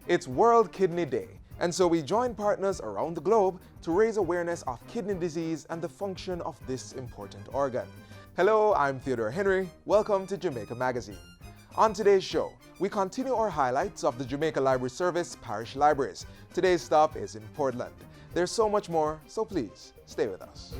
It's World Kidney Day, and so we join partners around the globe to raise awareness of kidney disease and the function of this important organ. Hello, I'm Theodore Henry. Welcome to Jamaica Magazine. On today's show, we continue our highlights of the Jamaica Library Service Parish Libraries. Today's stop is in Portland. There's so much more, so please stay with us.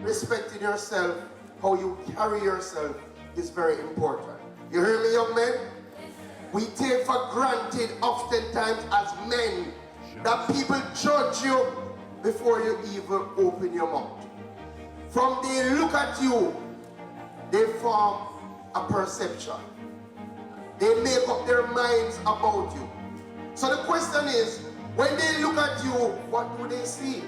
Respecting yourself, how you carry yourself is very important. You hear me, young men? We take for granted oftentimes as men that people judge you before you even open your mouth. From they look at you, they form a perception. They make up their minds about you. So the question is, when they look at you, what do they see?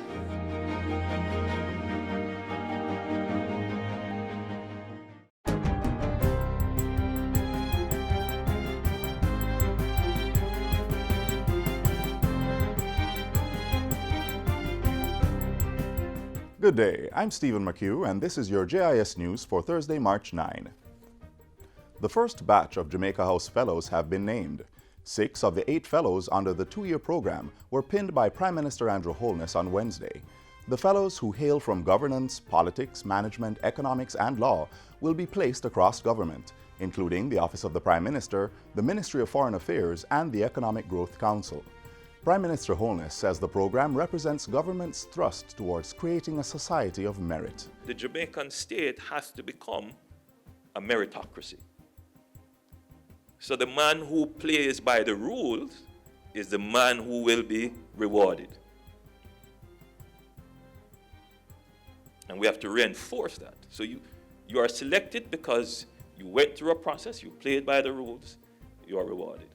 Good day, I'm Stephen McHugh, and this is your JIS News for Thursday, March 9. The first batch of Jamaica House Fellows have been named. 6 of the 8 fellows under the 2-year program were pinned by Prime Minister Andrew Holness on Wednesday. The fellows, who hail from governance, politics, management, economics, and law, will be placed across government, including the Office of the Prime Minister, the Ministry of Foreign Affairs, and the Economic Growth Council. Prime Minister Holness says the program represents government's thrust towards creating a society of merit. The Jamaican state has to become a meritocracy. So the man who plays by the rules is the man who will be rewarded. And we have to reinforce that. So you are selected because you went through a process, you played by the rules, you are rewarded.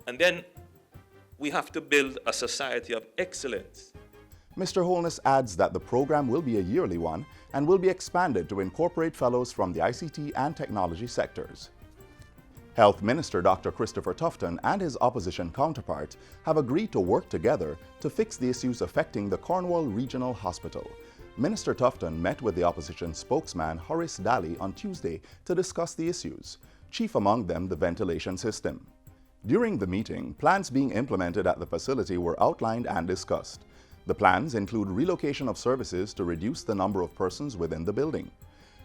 And then we have to build a society of excellence. Mr. Holness adds that the program will be a yearly one and will be expanded to incorporate fellows from the ICT and technology sectors. Health Minister Dr. Christopher Tufton and his opposition counterpart have agreed to work together to fix the issues affecting the Cornwall Regional Hospital. Minister Tufton met with the opposition spokesman Horace Daly on Tuesday to discuss the issues, chief among them the ventilation system. During the meeting, plans being implemented at the facility were outlined and discussed. The plans include relocation of services to reduce the number of persons within the building.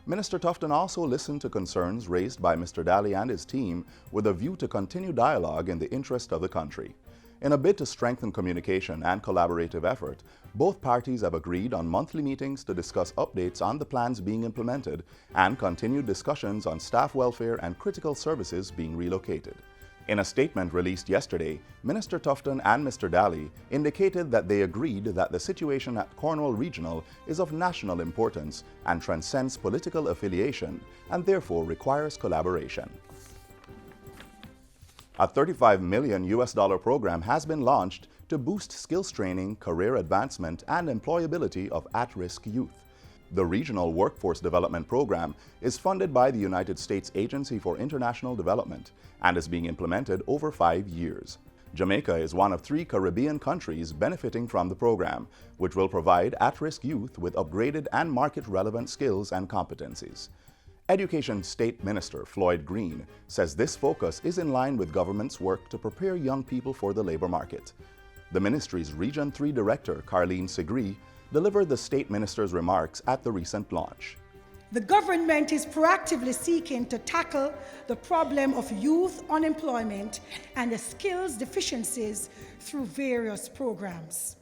Minister Tufton also listened to concerns raised by Mr. Daly and his team with a view to continue dialogue in the interest of the country. In a bid to strengthen communication and collaborative effort, both parties have agreed on monthly meetings to discuss updates on the plans being implemented and continued discussions on staff welfare and critical services being relocated. In a statement released yesterday, Minister Tufton and Mr. Daly indicated that they agreed that the situation at Cornwall Regional is of national importance and transcends political affiliation and therefore requires collaboration. A $35 million program has been launched to boost skills training, career advancement, and employability of at-risk youth. The Regional Workforce Development Program is funded by the United States Agency for International Development and is being implemented over 5 years. Jamaica is one of 3 Caribbean countries benefiting from the program, which will provide at-risk youth with upgraded and market-relevant skills and competencies. Education State Minister Floyd Green says this focus is in line with government's work to prepare young people for the labor market. The ministry's Region 3 Director, Carleen Segree, delivered the State Minister's remarks at the recent launch. The government is proactively seeking to tackle the problem of youth unemployment and the skills deficiencies through various programs.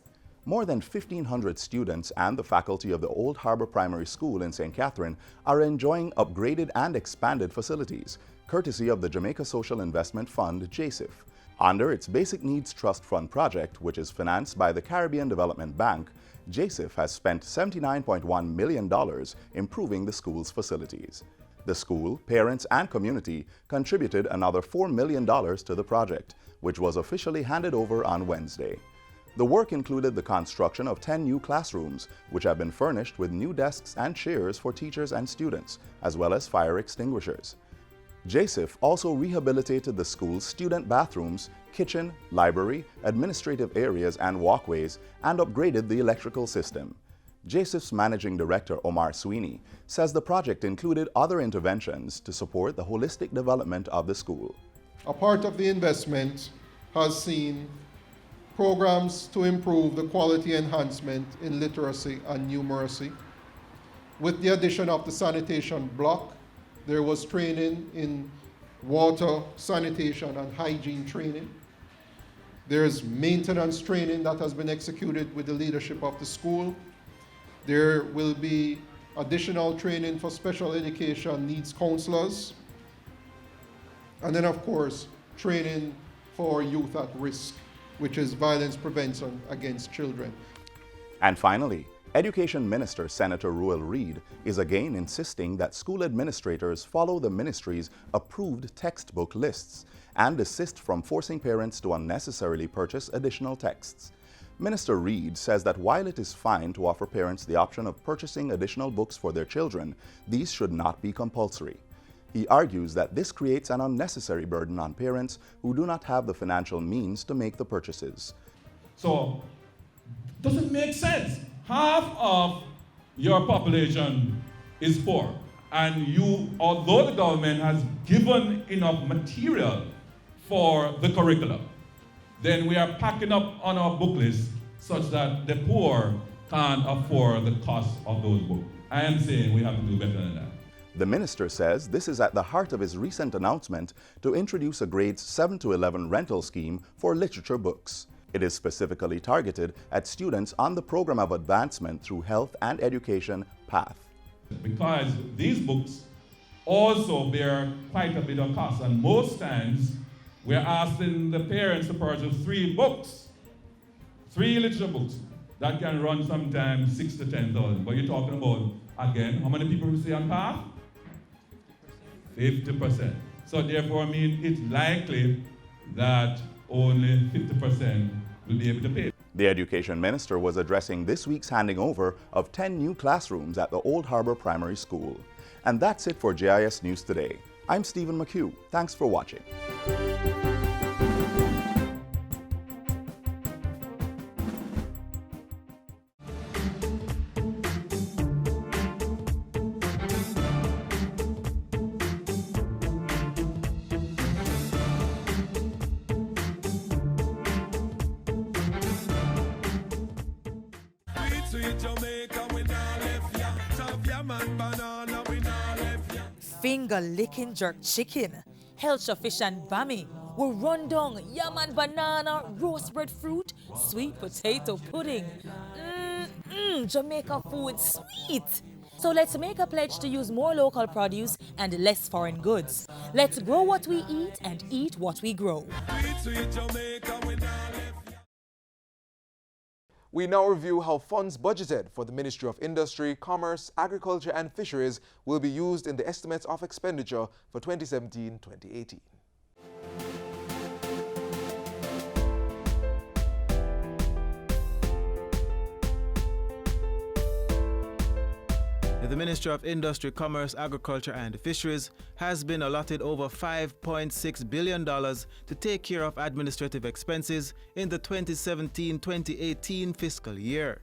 More than 1,500 students and the faculty of the Old Harbour Primary School in St. Catherine are enjoying upgraded and expanded facilities, courtesy of the Jamaica Social Investment Fund, JISF. Under its Basic Needs Trust Fund project, which is financed by the Caribbean Development Bank, JISF has spent $79.1 million improving the school's facilities. The school, parents, and community contributed another $4 million to the project, which was officially handed over on Wednesday. The work included the construction of 10 new classrooms, which have been furnished with new desks and chairs for teachers and students, as well as fire extinguishers. JIS also rehabilitated the school's student bathrooms, kitchen, library, administrative areas, and walkways, and upgraded the electrical system. JIS's Managing Director Omar Sweeney says the project included other interventions to support the holistic development of the school. A part of the investment has seen programs to improve the quality enhancement in literacy and numeracy. With the addition of the sanitation block, there was training in water, sanitation, and hygiene training. There's maintenance training that has been executed with the leadership of the school. There will be additional training for special education needs counselors. And then, of course, training for youth at risk, which is violence prevention against children. And finally, Education Minister Senator Ruel Reid is again insisting that school administrators follow the ministry's approved textbook lists and desist from forcing parents to unnecessarily purchase additional texts. Minister Reid says that while it is fine to offer parents the option of purchasing additional books for their children, these should not be compulsory. He argues that this creates an unnecessary burden on parents who do not have the financial means to make the purchases. So, does it make sense? Half of your population is poor, and you, although the government has given enough material for the curriculum, then we are packing up on our book list such that the poor can't afford the cost of those books. I am saying we have to do better than that. The minister says this is at the heart of his recent announcement to introduce a grades 7 to 11 rental scheme for literature books. It is specifically targeted at students on the Program of Advancement through Health and Education PATH. Because these books also bear quite a bit of cost, and most times we're asking the parents to purchase 3 books, 3 literature books. That can run sometimes 6,000 to 10,000. But you're talking about, again, how many people we see on PATH? 50%. So therefore, I mean, it's likely that only 50% will be able to pay. The Education Minister was addressing this week's handing over of 10 new classrooms at the Old Harbour Primary School. And that's it for JIS News Today. I'm Stephen McHugh. Thanks for watching. Sweet Jamaica, we not left ya. Tough yam and banana, we not left ya. Finger-licking jerk chicken, Helcher fish and bami, we run down yam and banana, roast bread fruit, sweet potato pudding. Jamaica food sweet. So let's make a pledge to use more local produce and less foreign goods. Let's grow what we eat and eat what we grow. Sweet Jamaica, we not left ya. We now review how funds budgeted for the Ministry of Industry, Commerce, Agriculture and Fisheries will be used in the estimates of expenditure for 2017-2018. The Ministry of Industry, Commerce, Agriculture and Fisheries has been allotted over $5.6 billion to take care of administrative expenses in the 2017-2018 fiscal year.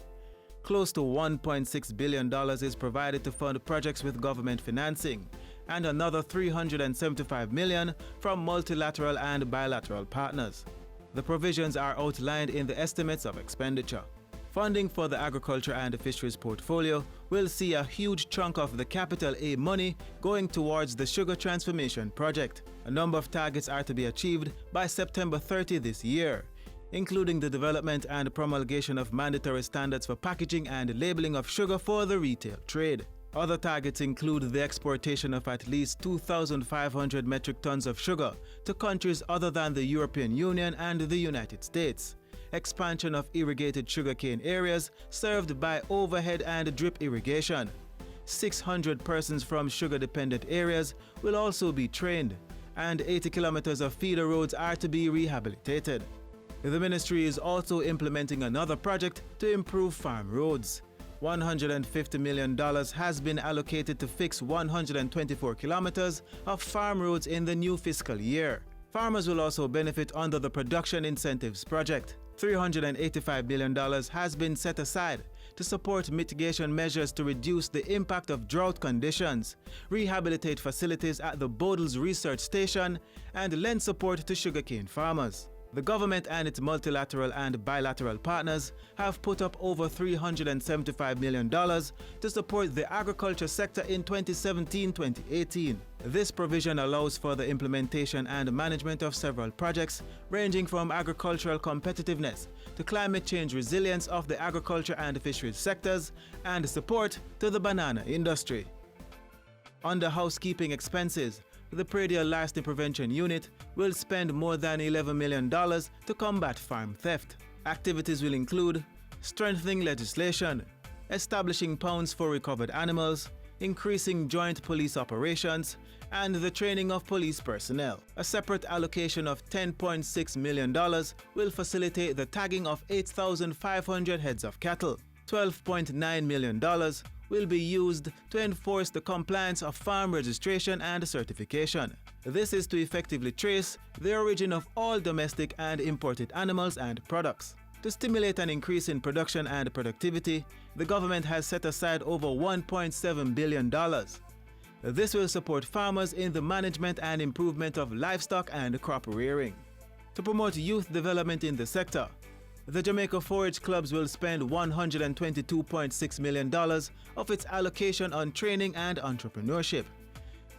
Close to $1.6 billion is provided to fund projects with government financing, and another $375 million from multilateral and bilateral partners. The provisions are outlined in the estimates of expenditure. Funding for the agriculture and fisheries portfolio will see a huge chunk of the Capital A money going towards the sugar transformation project. A number of targets are to be achieved by September 30 this year, including the development and promulgation of mandatory standards for packaging and labeling of sugar for the retail trade. Other targets include the exportation of at least 2,500 metric tons of sugar to countries other than the European Union and the United States. Expansion of irrigated sugarcane areas served by overhead and drip irrigation, 600 persons from sugar-dependent areas will also be trained, and 80 kilometers of feeder roads are to be rehabilitated. The ministry is also implementing another project to improve farm roads. $150 million has been allocated to fix 124 kilometers of farm roads in the new fiscal year. Farmers will also benefit under the Production Incentives Project. $385 billion has been set aside to support mitigation measures to reduce the impact of drought conditions, rehabilitate facilities at the Bodles Research Station, and lend support to sugarcane farmers. The government and its multilateral and bilateral partners have put up over $375 million to support the agriculture sector in 2017-2018. This provision allows for the implementation and management of several projects ranging from agricultural competitiveness to climate change resilience of the agriculture and fisheries sectors and support to the banana industry. Under housekeeping expenses, the Predial Larceny Prevention Unit will spend more than $11 million to combat farm theft. Activities will include strengthening legislation, establishing pounds for recovered animals, increasing joint police operations, and the training of police personnel. A separate allocation of $10.6 million will facilitate the tagging of 8,500 heads of cattle. $12.9 million will be used to enforce the compliance of farm registration and certification. This is to effectively trace the origin of all domestic and imported animals and products. To stimulate an increase in production and productivity, the government has set aside over $1.7 billion. This will support farmers in the management and improvement of livestock and crop rearing. To promote youth development in the sector, the Jamaica Forage Clubs will spend $122.6 million of its allocation on training and entrepreneurship.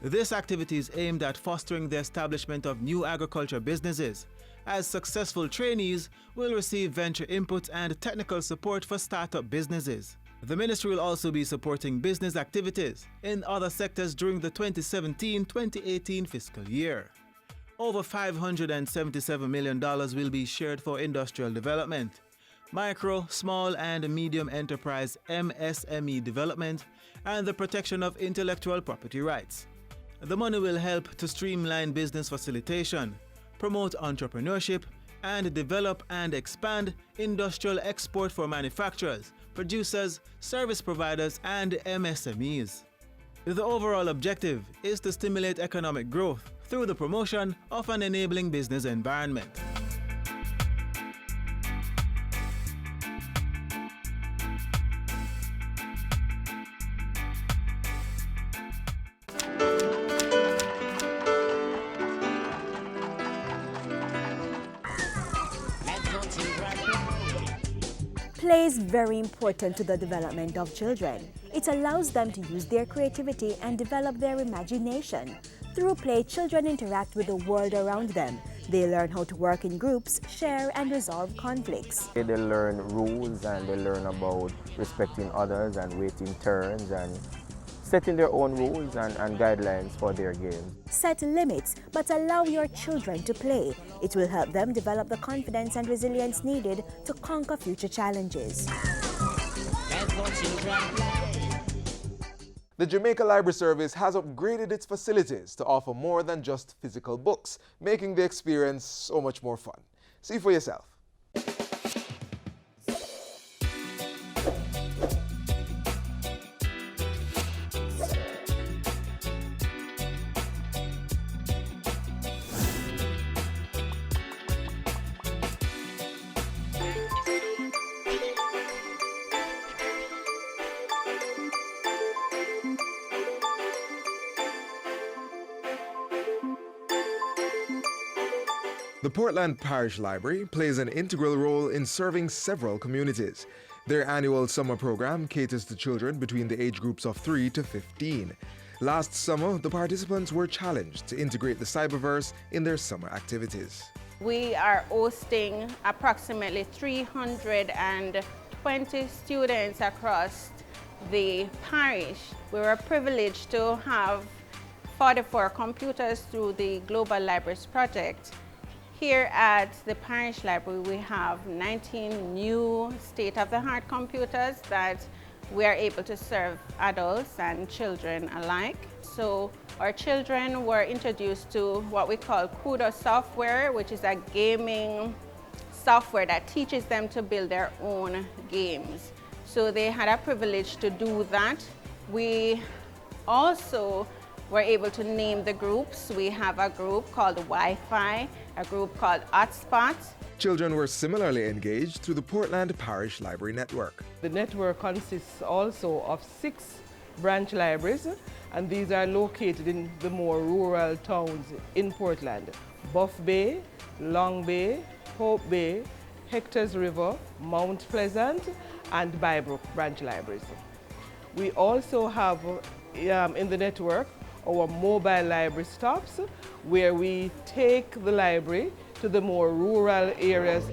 This activity is aimed at fostering the establishment of new agriculture businesses, as successful trainees will receive venture inputs and technical support for startup businesses. The ministry will also be supporting business activities in other sectors during the 2017-2018 fiscal year. Over $577 million will be shared for industrial development, micro, small and medium enterprise MSME development, and the protection of intellectual property rights. The money will help to streamline business facilitation, promote entrepreneurship, and develop and expand industrial export for manufacturers, producers, service providers, and MSMEs. The overall objective is to stimulate economic growth through the promotion of an enabling business environment. Play is very important to the development of children. It allows them to use their creativity and develop their imagination. Through play, children interact with the world around them. They learn how to work in groups, share and resolve conflicts. They learn rules and they learn about respecting others and waiting turns and setting their own rules and guidelines for their games. Set limits, but allow your children to play. It will help them develop the confidence and resilience needed to conquer future challenges. The Jamaica Library Service has upgraded its facilities to offer more than just physical books, making the experience so much more fun. See for yourself. The Portland Parish Library plays an integral role in serving several communities. Their annual summer program caters to children between the age groups of 3 to 15. Last summer, the participants were challenged to integrate the cyberverse in their summer activities. We are hosting approximately 320 students across the parish. We were privileged to have 44 computers through the Global Libraries Project. Here at the Parish Library, we have 19 new state-of-the-art computers that we are able to serve adults and children alike. So our children were introduced to what we call Kudo software, which is a gaming software that teaches them to build their own games. So they had a privilege to do that. We also were able to name the groups. We have a group called Wi-Fi, a group called Hotspot. Children were similarly engaged through the Portland Parish Library Network. The network consists also of 6 branch libraries, and these are located in the more rural towns in Portland: Buff Bay, Long Bay, Hope Bay, Hector's River, Mount Pleasant, and Bybrook branch libraries. We also have in the network our mobile library stops, where we take the library to the more rural areas.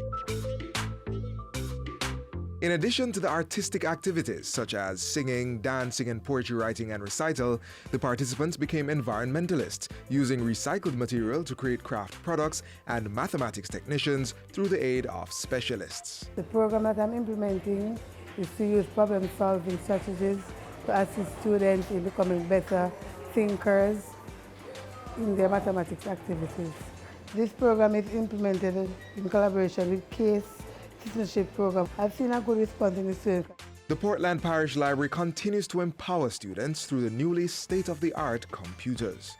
In addition to the artistic activities such as singing, dancing, and poetry writing and recital, the participants became environmentalists, using recycled material to create craft products, and mathematics technicians through the aid of specialists. The program that I'm implementing is to use problem-solving strategies to assist students in becoming better thinkers in their mathematics activities. This program is implemented in collaboration with CASE Citizenship Program. I've seen a good response in the students. The Portland Parish Library continues to empower students through the newly state-of-the-art computers.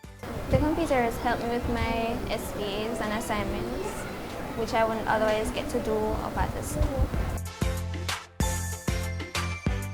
The computers help me with my essays and assignments, which I wouldn't otherwise get to do up at the school.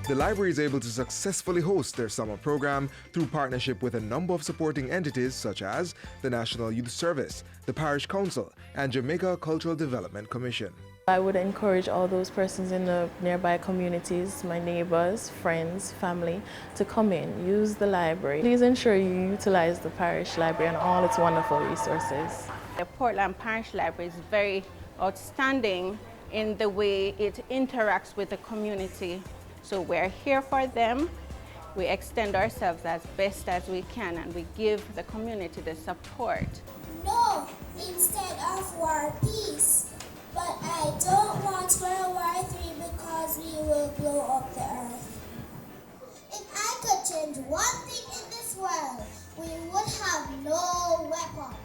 The library is able to successfully host their summer program through partnership with a number of supporting entities such as the National Youth Service, the Parish Council, and Jamaica Cultural Development Commission. I would encourage all those persons in the nearby communities, my neighbors, friends, family, to come in, use the library. Please ensure you utilize the Parish Library and all its wonderful resources. The Portland Parish Library is very outstanding in the way it interacts with the community. So we're here for them. We extend ourselves as best as we can, and we give the community the support. No, instead of war, peace. But I don't want World War III because we will blow up the earth. If I could change one thing in this world, we would have no weapon.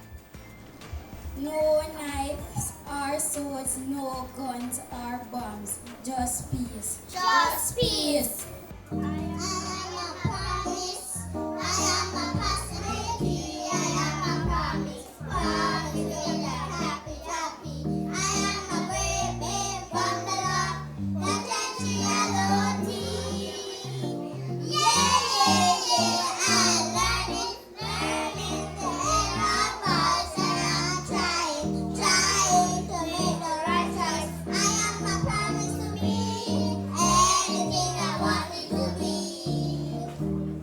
No knives or swords, no guns or bombs, just peace. Just peace. I am a promise. I am a possibility. I am a promise. Promise will not happy, happy. I am a brave babe from the Lord. The gentry alone team. Yeah. I'm learning to hear my voice, and I'm trying to make the right choice. I am a promise to be anything I want it to be.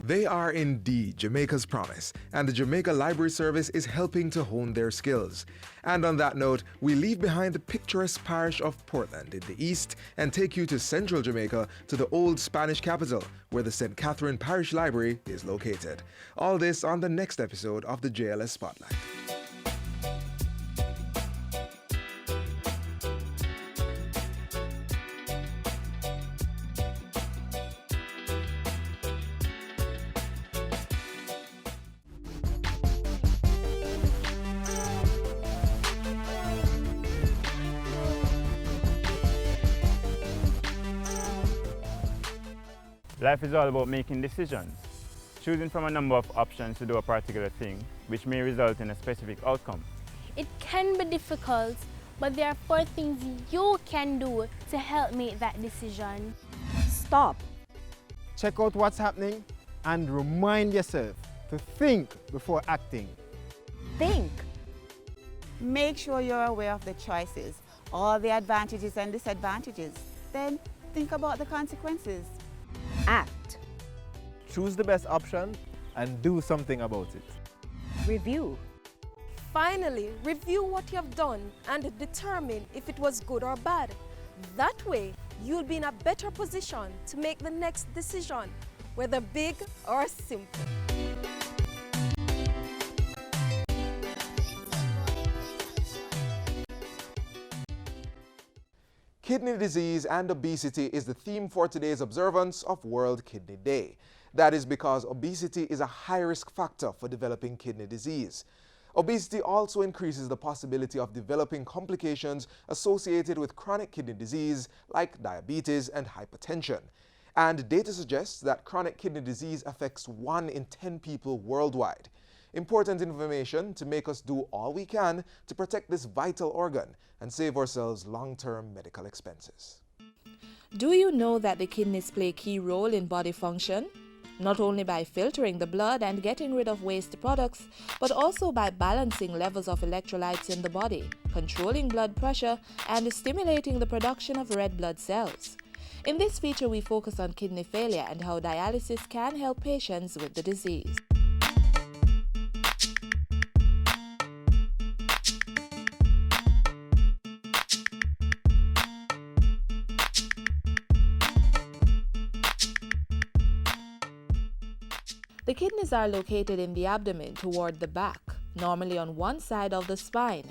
They are indeed Jamaica's promise, and the Jamaica Library Service is helping to hone their skills. And on that note, we leave behind the picturesque parish of Portland in the east and take you to central Jamaica to the old Spanish capital, where the St. Catherine Parish Library is located. All this on the next episode of the JLS Spotlight. Life is all about making decisions, choosing from a number of options to do a particular thing, which may result in a specific outcome. It can be difficult, but there are 4 things you can do to help make that decision. Stop. Check out what's happening and remind yourself to think before acting. Think. Make sure you're aware of the choices, all the advantages and disadvantages. Then think about the consequences. Act. Choose the best option and do something about it. Review. Finally, review what you have done and determine if it was good or bad. That way, you'll be in a better position to make the next decision, whether big or simple. Kidney disease and obesity is the theme for today's observance of World Kidney Day. That is because obesity is a high-risk factor for developing kidney disease. Obesity also increases the possibility of developing complications associated with chronic kidney disease like diabetes and hypertension. And data suggests that chronic kidney disease affects 1 in 10 people worldwide. Important information to make us do all we can to protect this vital organ and save ourselves long-term medical expenses. Do you know that the kidneys play a key role in body function? Not only by filtering the blood and getting rid of waste products, but also by balancing levels of electrolytes in the body, controlling blood pressure, and stimulating the production of red blood cells. In this feature, we focus on kidney failure and how dialysis can help patients with the disease. The kidneys are located in the abdomen toward the back, normally on one side of the spine.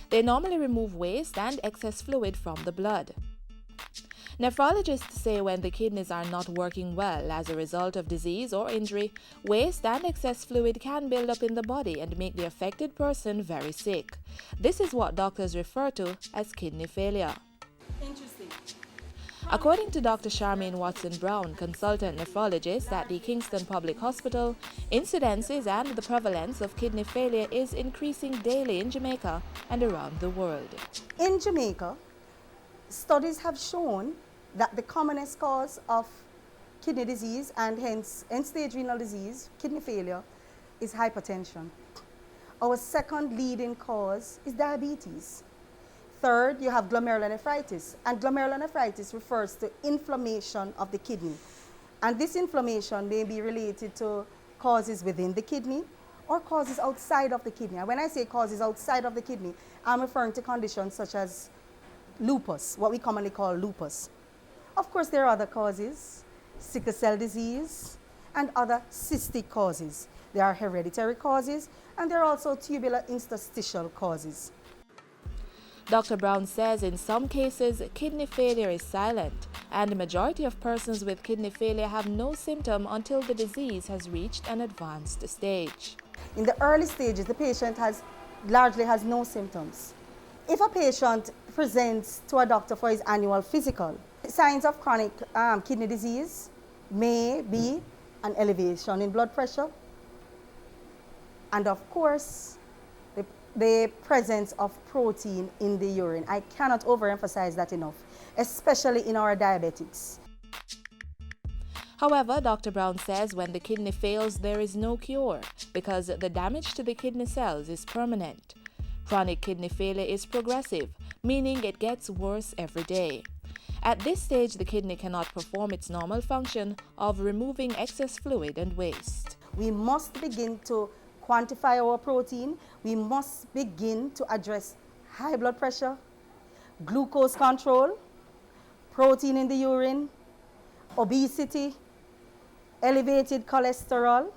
They normally remove waste and excess fluid from the blood. Nephrologists say when the kidneys are not working well as a result of disease or injury, waste and excess fluid can build up in the body and make the affected person very sick. This is what doctors refer to as kidney failure. Interesting. According to Dr. Charmaine Watson-Brown, consultant nephrologist at the Kingston Public Hospital, incidences and the prevalence of kidney failure is increasing daily in Jamaica and around the world. In Jamaica, studies have shown that the commonest cause of kidney disease and hence end-stage renal disease, kidney failure, is hypertension. Our second leading cause is diabetes. Third, you have glomerulonephritis, and glomerulonephritis refers to inflammation of the kidney. And this inflammation may be related to causes within the kidney or causes outside of the kidney. And when I say causes outside of the kidney, I'm referring to conditions such as lupus, what we commonly call lupus. Of course, there are other causes, sickle cell disease, and other cystic causes. There are hereditary causes, and there are also tubular interstitial causes. Dr. Brown says in some cases, kidney failure is silent, and the majority of persons with kidney failure have no symptom until the disease has reached an advanced stage. In the early stages, the patient largely has no symptoms. If a patient presents to a doctor for his annual physical, signs of chronic kidney disease may be an elevation in blood pressure, and of course, the presence of protein in the urine. I cannot overemphasize that enough, especially in our diabetics. However, Dr. Brown says when the kidney fails, there is no cure because the damage to the kidney cells is permanent. Chronic kidney failure is progressive, meaning it gets worse every day. At this stage, the kidney cannot perform its normal function of removing excess fluid and waste. We must begin to quantify our protein. We must begin to address high blood pressure, glucose control, protein in the urine, obesity, elevated cholesterol,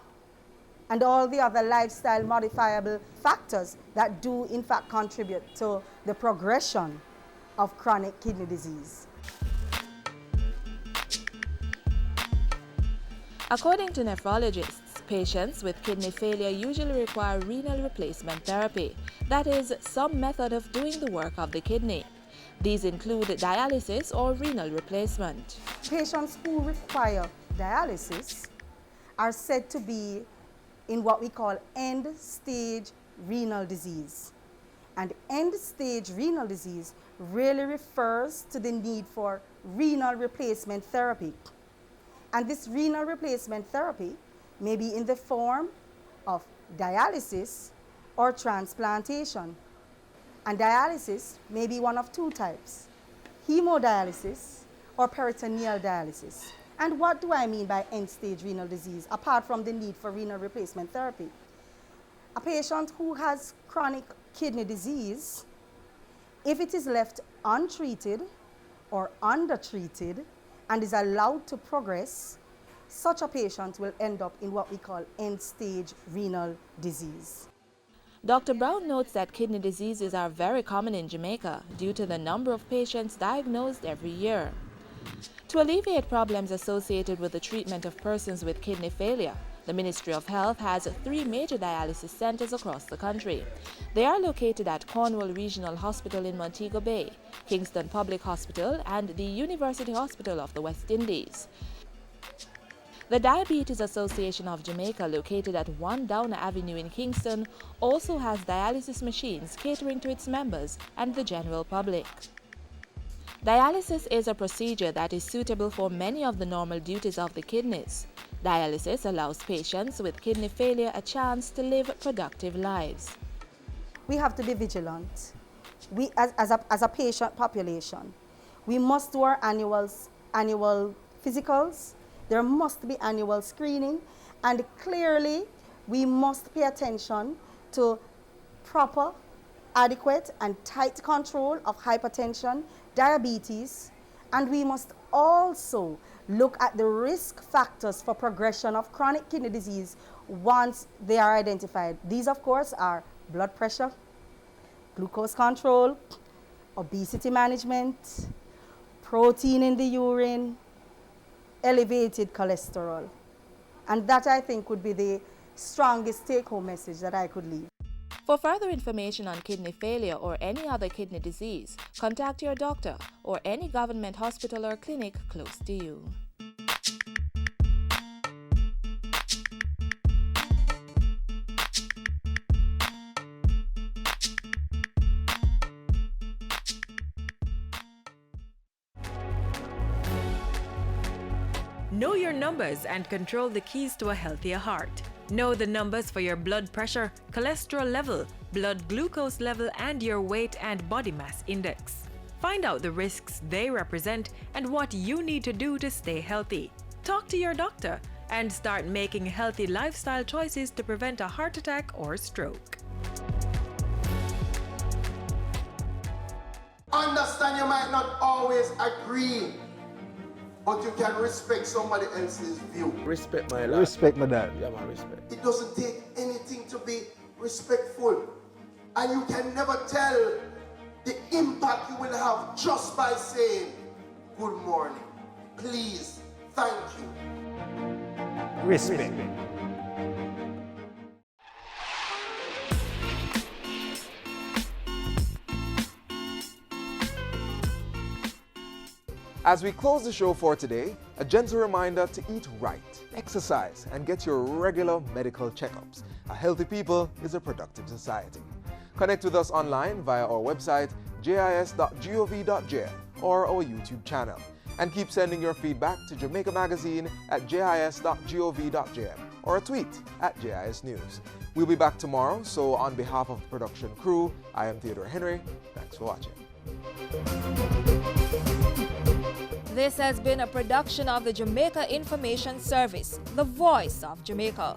and all the other lifestyle modifiable factors that do in fact contribute to the progression of chronic kidney disease. According to nephrologists, patients with kidney failure usually require renal replacement therapy, that is, some method of doing the work of the kidney. These include dialysis or renal replacement. Patients who require dialysis are said to be in what we call end-stage renal disease. And end-stage renal disease really refers to the need for renal replacement therapy. And this renal replacement therapy may be in the form of dialysis or transplantation. And dialysis may be one of two types, hemodialysis or peritoneal dialysis. And what do I mean by end-stage renal disease, apart from the need for renal replacement therapy? A patient who has chronic kidney disease, if it is left untreated or undertreated and is allowed to progress, such a patient will end up in what we call end-stage renal disease. Dr. Brown notes that kidney diseases are very common in Jamaica due to the number of patients diagnosed every year. To alleviate problems associated with the treatment of persons with kidney failure, the Ministry of Health has 3 major dialysis centers across the country. They are located at Caenwood Regional Hospital in Montego Bay, Kingston Public Hospital, and the University Hospital of the West Indies. The Diabetes Association of Jamaica, located at 1 Downer Avenue in Kingston, also has dialysis machines catering to its members and the general public. Dialysis is a procedure that is suitable for many of the normal duties of the kidneys. Dialysis allows patients with kidney failure a chance to live productive lives. We have to be vigilant. We, as a patient population, we must do our annual physicals. There must be annual screening, and clearly we must pay attention to proper, adequate and tight control of hypertension, diabetes, and we must also look at the risk factors for progression of chronic kidney disease once they are identified. These, of course, are blood pressure, glucose control, obesity management, protein in the urine, elevated cholesterol. And that, I think, would be the strongest take-home message that I could leave. For further information on kidney failure or any other kidney disease, contact your doctor or any government hospital or clinic close to you. Know your numbers and control the keys to a healthier heart. Know the numbers for your blood pressure, cholesterol level, blood glucose level, and your weight and body mass index. Find out the risks they represent and what you need to do to stay healthy. Talk to your doctor and start making healthy lifestyle choices to prevent a heart attack or stroke. Understand you might not always agree, but you can respect somebody else's view. Respect my lad. Respect my dad. Yeah, man, respect. It doesn't take anything to be respectful. And you can never tell the impact you will have just by saying, good morning, please, thank you. Respect. As we close the show for today, a gentle reminder to eat right, exercise, and get your regular medical checkups. A healthy people is a productive society. Connect with us online via our website, jis.gov.jm, or our YouTube channel. And keep sending your feedback to Jamaica Magazine at jis.gov.jm or a tweet at JIS News. We'll be back tomorrow, so on behalf of the production crew, I am Theodore Henry. Thanks for watching. This has been a production of the Jamaica Information Service, the voice of Jamaica.